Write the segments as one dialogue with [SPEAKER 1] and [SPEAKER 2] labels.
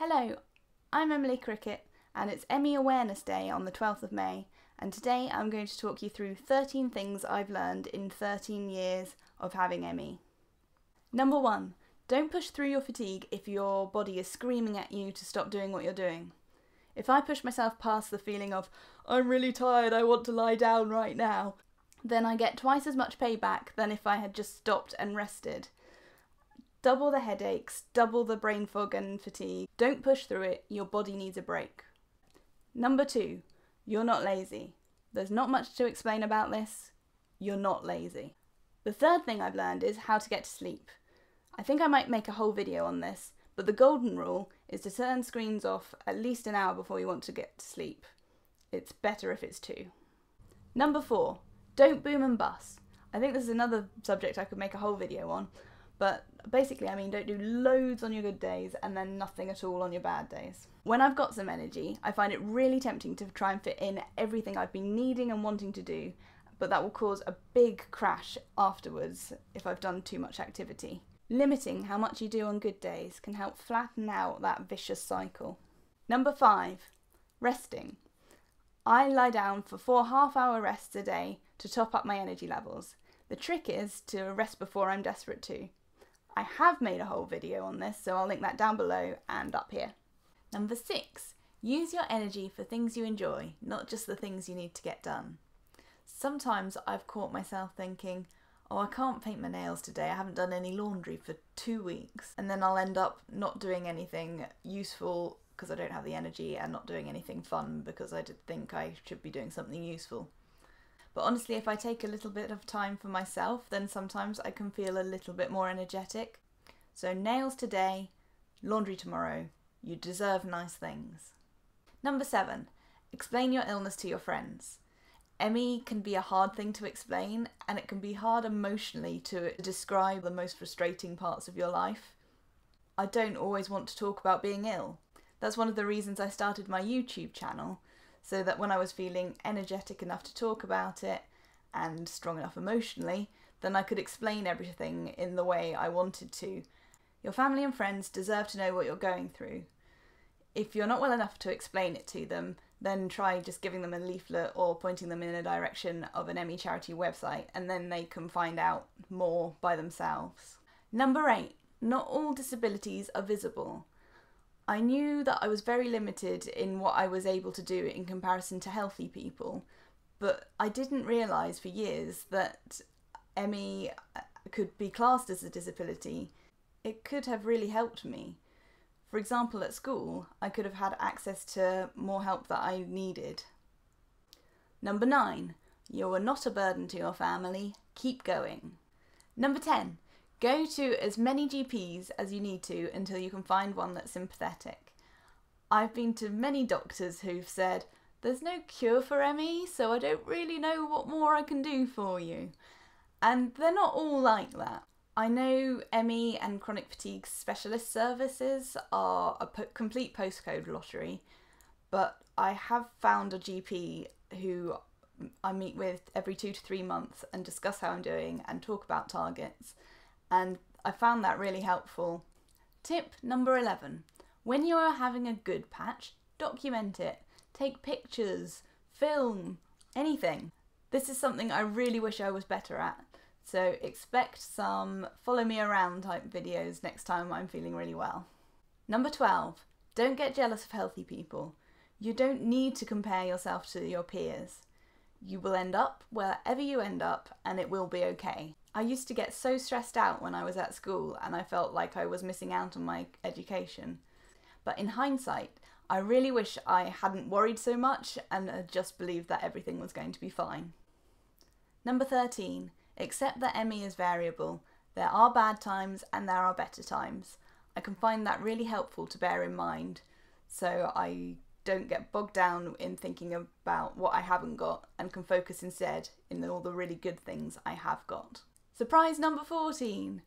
[SPEAKER 1] Hello, I'm Emily Cricket and it's Emmy Awareness Day on the 12th of May, and today I'm going to talk you through 13 things I've learned in 13 years of having Emmy. Number 1. Don't push through your fatigue if your body is screaming at you to stop doing what you're doing. If I push myself past the feeling of, I'm really tired, I want to lie down right now, then I get twice as much payback than if I had just stopped and rested. Double the headaches, double the brain fog and fatigue. Don't push through it, your body needs a break. Number 2, you're not lazy. There's not much to explain about this. You're not lazy. The third thing I've learned is how to get to sleep. I think I might make a whole video on this, but the golden rule is to turn screens off at least an hour before you want to get to sleep. It's better if it's 2. Number 4, don't boom and bust. I think this is another subject I could make a whole video on, but basically I mean don't do loads on your good days and then nothing at all on your bad days. When I've got some energy, I find it really tempting to try and fit in everything I've been needing and wanting to do, but that will cause a big crash afterwards if I've done too much activity. Limiting how much you do on good days can help flatten out that vicious cycle. Number 5, resting. I lie down for 4 half-hour rests a day to top up my energy levels. The trick is to rest before I'm desperate to. I have made a whole video on this, so I'll link that down below and up here. Number 6, use your energy for things you enjoy, not just the things you need to get done. Sometimes I've caught myself thinking, oh, I can't paint my nails today, I haven't done any laundry for 2 weeks, and then I'll end up not doing anything useful because I don't have the energy and not doing anything fun because I did think I should be doing something useful. But honestly, if I take a little bit of time for myself, then sometimes I can feel a little bit more energetic. So nails today, laundry tomorrow. You deserve nice things. Number 7, explain your illness to your friends. Emmy can be a hard thing to explain, and it can be hard emotionally to describe the most frustrating parts of your life. I don't always want to talk about being ill. That's one of the reasons I started my YouTube channel, so that when I was feeling energetic enough to talk about it and strong enough emotionally, then I could explain everything in the way I wanted to. Your family and friends deserve to know what you're going through. If you're not well enough to explain it to them, then try just giving them a leaflet or pointing them in a direction of an Emmy charity website, and then they can find out more by themselves. Number 8, not all disabilities are visible. I knew that I was very limited in what I was able to do in comparison to healthy people, but I didn't realise for years that Emmy could be classed as a disability. It could have really helped me. For example, at school, I could have had access to more help that I needed. Number 9, you are not a burden to your family. Keep going. Number 10, go to as many GPs as you need to until you can find one that's sympathetic. I've been to many doctors who've said, there's no cure for Emmy, so I don't really know what more I can do for you. And they're not all like that. I know Emmy and chronic fatigue specialist services are a complete postcode lottery, but I have found a GP who I meet with every 2 to 3 months and discuss how I'm doing and talk about targets, and I found that really helpful. Tip number 11, when you are having a good patch, document it. Take pictures, film, anything. This is something I really wish I was better at. So expect some follow me around type videos next time I'm feeling really well. Number 12, don't get jealous of healthy people. You don't need to compare yourself to your peers. You will end up wherever you end up and it will be okay. I used to get so stressed out when I was at school and I felt like I was missing out on my education. But in hindsight, I really wish I hadn't worried so much and had just believed that everything was going to be fine. Number 13, accept that Emmy is variable. There are bad times and there are better times. I can find that really helpful to bear in mind, so I don't get bogged down in thinking about what I haven't got and can focus instead in all the really good things I have got. Surprise number 14!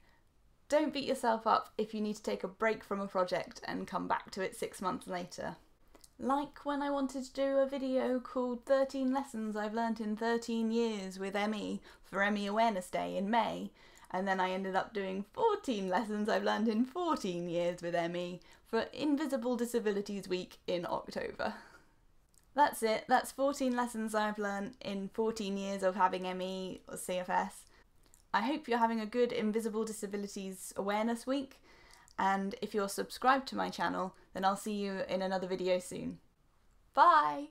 [SPEAKER 1] Don't beat yourself up if you need to take a break from a project and come back to it 6 months later. Like when I wanted to do a video called 13 Lessons I've Learnt in 13 Years with Emmy for Emmy Awareness Day in May, and then I ended up doing 14 lessons I've learned in 14 years with Emmy for Invisible Disabilities Week in October. That's it, that's 14 lessons I've learned in 14 years of having Emmy or CFS. I hope you're having a good Invisible Disabilities Awareness Week, and if you're subscribed to my channel, then I'll see you in another video soon. Bye!